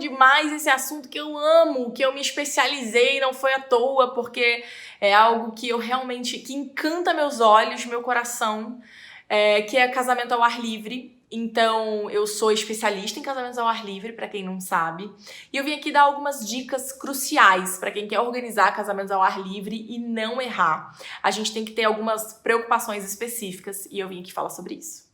demais esse assunto que eu amo, que eu me especializei, não foi à toa, porque é algo que eu realmente, que encanta meus olhos, meu coração, que é casamento ao ar livre. Então, eu sou especialista em casamentos ao ar livre, pra quem não sabe. E eu vim aqui dar algumas dicas cruciais pra quem quer organizar casamentos ao ar livre e não errar. A gente tem que ter algumas preocupações específicas e eu vim aqui falar sobre isso.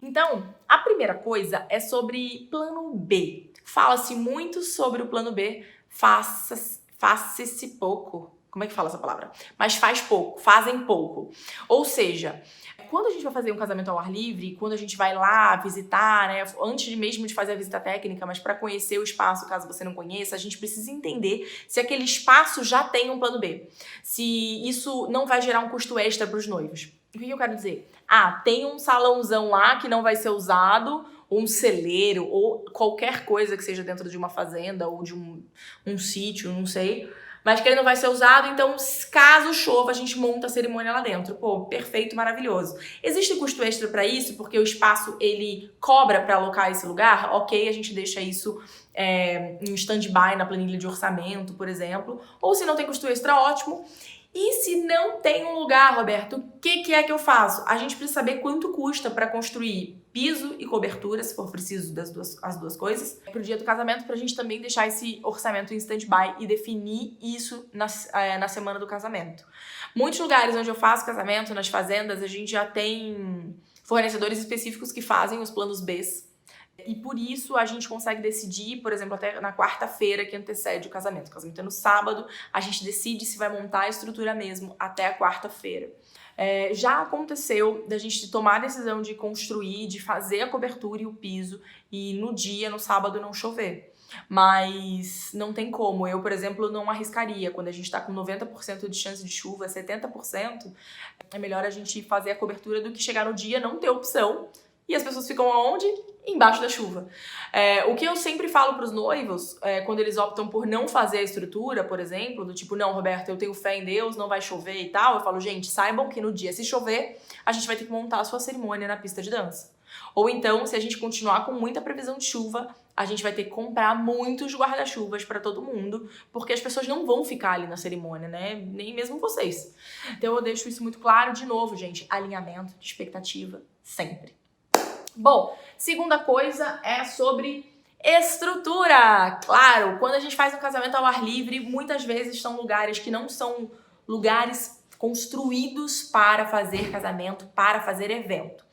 Então, a primeira coisa é sobre plano B. Fala-se muito sobre o plano B, faça-se pouco. Como é que fala essa palavra? Mas faz pouco, fazem pouco. Ou seja, quando a gente vai fazer um casamento ao ar livre, quando a gente vai lá visitar, né, antes mesmo de fazer a visita técnica, mas para conhecer o espaço, caso você não conheça, a gente precisa entender se aquele espaço já tem um plano B. Se isso não vai gerar um custo extra para os noivos. O que eu quero dizer? Tem um salãozão lá que não vai ser usado, ou um celeiro, ou qualquer coisa que seja dentro de uma fazenda, ou de um sítio, não sei, mas que ele não vai ser usado, então caso chova, a gente monta a cerimônia lá dentro. Pô, perfeito, maravilhoso. Existe custo extra para isso, porque o espaço, ele cobra para alocar esse lugar? Ok, a gente deixa isso em stand-by na planilha de orçamento, por exemplo. Ou se não tem custo extra, ótimo. E se não tem um lugar, Roberto, o que é que eu faço? A gente precisa saber quanto custa para construir piso e cobertura, se for preciso as duas coisas, pro dia do casamento, pra gente também deixar esse orçamento em stand-by e definir isso na semana do casamento. Muitos lugares onde eu faço casamento, nas fazendas, a gente já tem fornecedores específicos que fazem os planos Bs. E por isso a gente consegue decidir, por exemplo, até na quarta-feira que antecede o casamento. O casamento é no sábado, a gente decide se vai montar a estrutura mesmo até a quarta-feira. Já aconteceu da gente tomar a decisão de construir, de fazer a cobertura e o piso e no sábado, não chover. Mas não tem como. Eu, por exemplo, não arriscaria. Quando a gente tá com 90% de chance de chuva, 70%, é melhor a gente fazer a cobertura do que chegar no dia, não ter opção. E as pessoas ficam aonde? Embaixo da chuva. O que eu sempre falo pros noivos, quando eles optam por não fazer a estrutura, por exemplo, do tipo, não, Roberto, eu tenho fé em Deus, não vai chover e tal, eu falo, gente, saibam que no dia, se chover, a gente vai ter que montar a sua cerimônia na pista de dança. Ou então, se a gente continuar com muita previsão de chuva, a gente vai ter que comprar muitos guarda-chuvas para todo mundo, porque as pessoas não vão ficar ali na cerimônia, né? Nem mesmo vocês. Então eu deixo isso muito claro. De novo, gente, alinhamento de expectativa sempre. Bom, segunda coisa é sobre estrutura. Claro, quando a gente faz um casamento ao ar livre, muitas vezes são lugares que não são lugares construídos para fazer casamento, para fazer evento.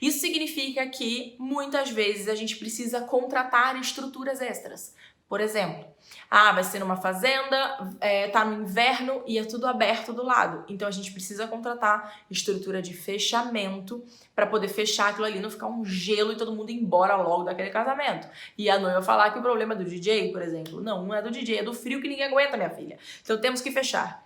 Isso significa que muitas vezes a gente precisa contratar estruturas extras. Por exemplo, vai ser numa fazenda, tá no inverno e é tudo aberto do lado. Então a gente precisa contratar estrutura de fechamento para poder fechar aquilo ali, não ficar um gelo e todo mundo ir embora logo daquele casamento. E a noiva falar que o problema é do DJ, por exemplo. Não é do DJ, é do frio que ninguém aguenta, minha filha. Então temos que fechar.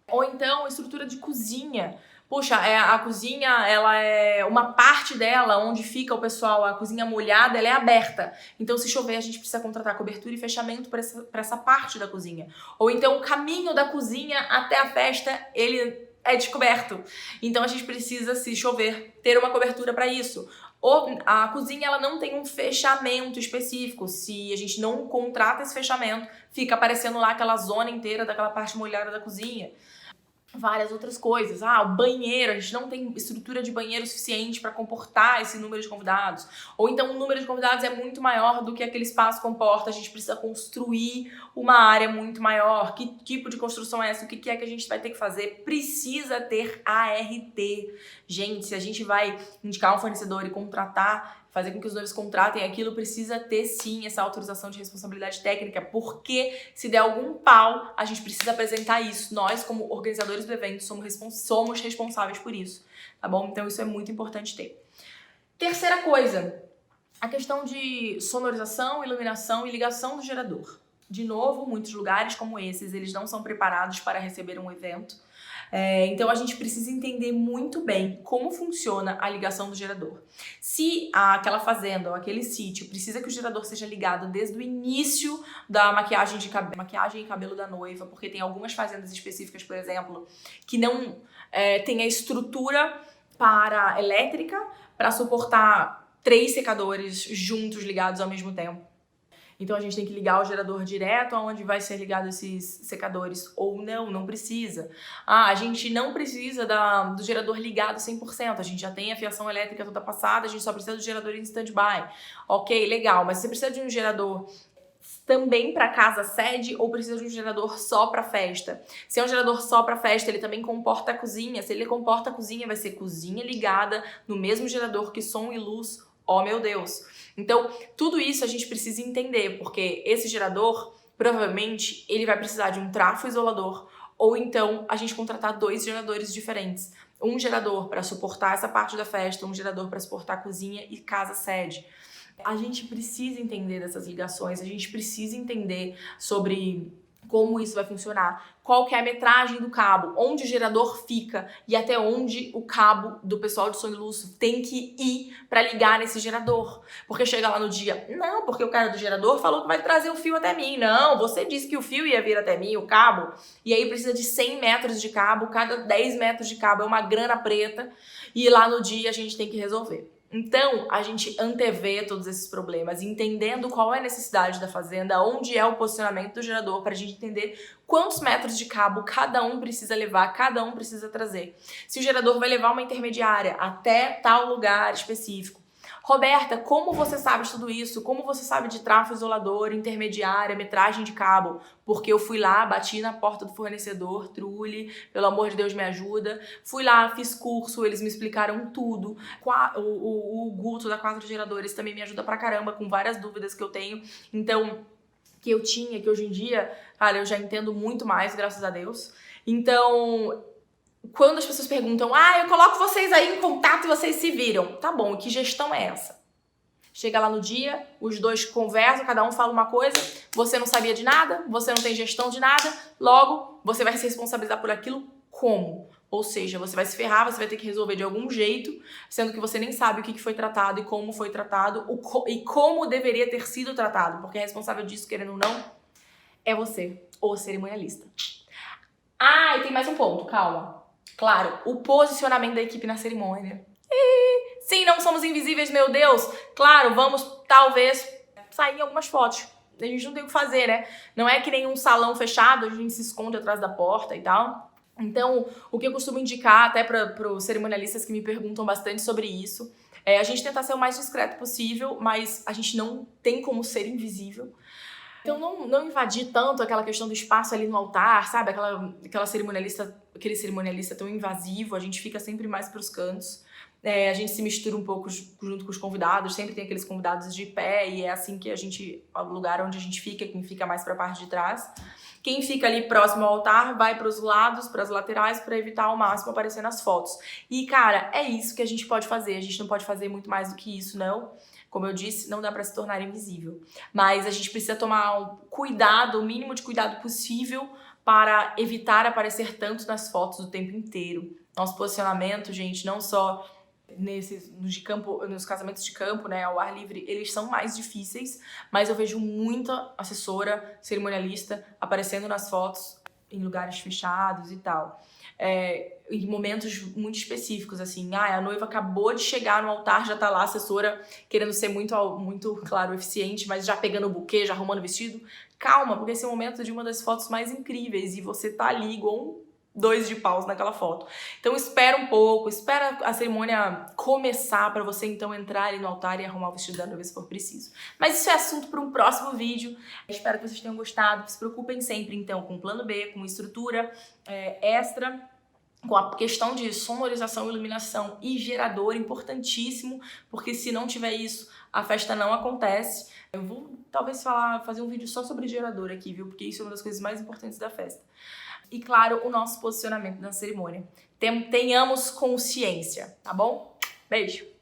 Ou então estrutura de cozinha. Puxa, a cozinha, ela é uma parte dela, onde fica o pessoal, a cozinha molhada, ela é aberta. Então, se chover, a gente precisa contratar cobertura e fechamento para essa parte da cozinha. Ou então, o caminho da cozinha até a festa, ele é descoberto. Então, a gente precisa, se chover, ter uma cobertura para isso. Ou a cozinha, ela não tem um fechamento específico. Se a gente não contrata esse fechamento, fica aparecendo lá aquela zona inteira daquela parte molhada da cozinha. Várias outras coisas. O banheiro, a gente não tem estrutura de banheiro suficiente para comportar esse número de convidados. Ou então o número de convidados é muito maior do que aquele espaço comporta, a gente precisa construir uma área muito maior. Que tipo de construção é essa? O que é que a gente vai ter que fazer? Precisa ter ART. Gente, se a gente vai indicar um fornecedor e fazer com que os noivos contratem aquilo, precisa ter sim essa autorização de responsabilidade técnica, porque se der algum pau, a gente precisa apresentar isso. Nós, como organizadores do evento, somos responsáveis por isso, tá bom? Então isso é muito importante ter. Terceira coisa, a questão de sonorização, iluminação e ligação do gerador. De novo, muitos lugares como esses, eles não são preparados para receber um evento. Então a gente precisa entender muito bem como funciona a ligação do gerador. Se aquela fazenda ou aquele sítio precisa que o gerador seja ligado desde o início da maquiagem e cabelo da noiva, porque tem algumas fazendas específicas, por exemplo, que não tem a estrutura para elétrica para suportar 3 secadores juntos ligados ao mesmo tempo. Então a gente tem que ligar o gerador direto aonde vai ser ligado esses secadores, ou não precisa. A gente não precisa do gerador ligado 100%, a gente já tem a fiação elétrica toda passada, a gente só precisa do gerador em stand-by. Ok, legal, mas você precisa de um gerador também para casa sede ou precisa de um gerador só para festa? Se é um gerador só para festa, ele também comporta a cozinha. Se ele comporta a cozinha, vai ser cozinha ligada no mesmo gerador que som e luz. Oh, meu Deus! Então, tudo isso a gente precisa entender, porque esse gerador, provavelmente, ele vai precisar de um trafo isolador, ou então a gente contratar 2 geradores diferentes. Um gerador para suportar essa parte da festa, um gerador para suportar a cozinha e casa sede. A gente precisa entender dessas ligações, a gente precisa entender sobre como isso vai funcionar, qual que é a metragem do cabo, onde o gerador fica e até onde o cabo do pessoal de som e luz tem que ir para ligar nesse gerador. Porque chega lá no dia, não, porque o cara do gerador falou que vai trazer o fio até mim. Não, você disse que o fio ia vir até mim, o cabo, e aí precisa de 100 metros de cabo, cada 10 metros de cabo é uma grana preta, e lá no dia a gente tem que resolver. Então, a gente antevê todos esses problemas, entendendo qual é a necessidade da fazenda, onde é o posicionamento do gerador, para a gente entender quantos metros de cabo cada um precisa levar, cada um precisa trazer. Se o gerador vai levar uma intermediária até tal lugar específico. Roberta, como você sabe de tudo isso? Como você sabe de trafo isolador, intermediária, metragem de cabo? Porque eu fui lá, bati na porta do fornecedor, Trulli, pelo amor de Deus me ajuda. Fui lá, fiz curso, eles me explicaram tudo. O Guto da 4 Geradores também me ajuda pra caramba com várias dúvidas que eu tenho. Então, que hoje em dia, cara, eu já entendo muito mais, graças a Deus. Então, quando as pessoas perguntam, eu coloco vocês aí em contato e vocês se viram. Tá bom, e que gestão é essa? Chega lá no dia, os dois conversam, cada um fala uma coisa, você não sabia de nada, você não tem gestão de nada, logo, você vai se responsabilizar por aquilo como? Ou seja, você vai se ferrar, você vai ter que resolver de algum jeito, sendo que você nem sabe o que foi tratado e como foi tratado, e como deveria ter sido tratado, porque responsável disso, querendo ou não, é você, o cerimonialista. E tem mais um ponto, calma. Claro, o posicionamento da equipe na cerimônia. Sim, não somos invisíveis, meu Deus. Claro, vamos talvez sair em algumas fotos. A gente não tem o que fazer, né? Não é que nem um salão fechado, a gente se esconde atrás da porta e tal. Então, o que eu costumo indicar até para os cerimonialistas que me perguntam bastante sobre isso, é a gente tentar ser o mais discreto possível, mas a gente não tem como ser invisível. Então, não invadir tanto aquela questão do espaço ali no altar, sabe? Aquele cerimonialista tão invasivo, a gente fica sempre mais pros cantos. A gente se mistura um pouco junto com os convidados, sempre tem aqueles convidados de pé, e é assim que o lugar onde a gente fica, quem fica mais pra parte de trás. Quem fica ali próximo ao altar vai pros lados, pras laterais, pra evitar ao máximo aparecer nas fotos. E, cara, é isso que a gente pode fazer, a gente não pode fazer muito mais do que isso, não. Como eu disse, não dá para se tornar invisível. Mas a gente precisa tomar um cuidado, o mínimo de cuidado possível para evitar aparecer tanto nas fotos o tempo inteiro. Nosso posicionamento, gente, não só nos casamentos de campo, né, ao ar livre, eles são mais difíceis, mas eu vejo muita assessora, cerimonialista aparecendo nas fotos em lugares fechados e tal. Em momentos muito específicos, assim, a noiva acabou de chegar no altar, já tá lá a assessora querendo ser muito, claro, eficiente, mas já pegando o buquê, já arrumando o vestido. Calma, porque esse é o momento de uma das fotos mais incríveis e você tá ali igual um 2 de paus naquela foto. Então espera um pouco, espera a cerimônia começar pra você então entrar ali no altar e arrumar o vestido da noiva se for preciso. Mas isso é assunto para um próximo vídeo. Espero que vocês tenham gostado. Se preocupem sempre então com plano B, com estrutura extra, com a questão de sonorização, iluminação e gerador, importantíssimo, porque se não tiver isso, a festa não acontece. Eu vou talvez fazer um vídeo só sobre gerador aqui, viu? Porque isso é uma das coisas mais importantes da festa. E claro, o nosso posicionamento na cerimônia. Tenhamos consciência, tá bom? Beijo!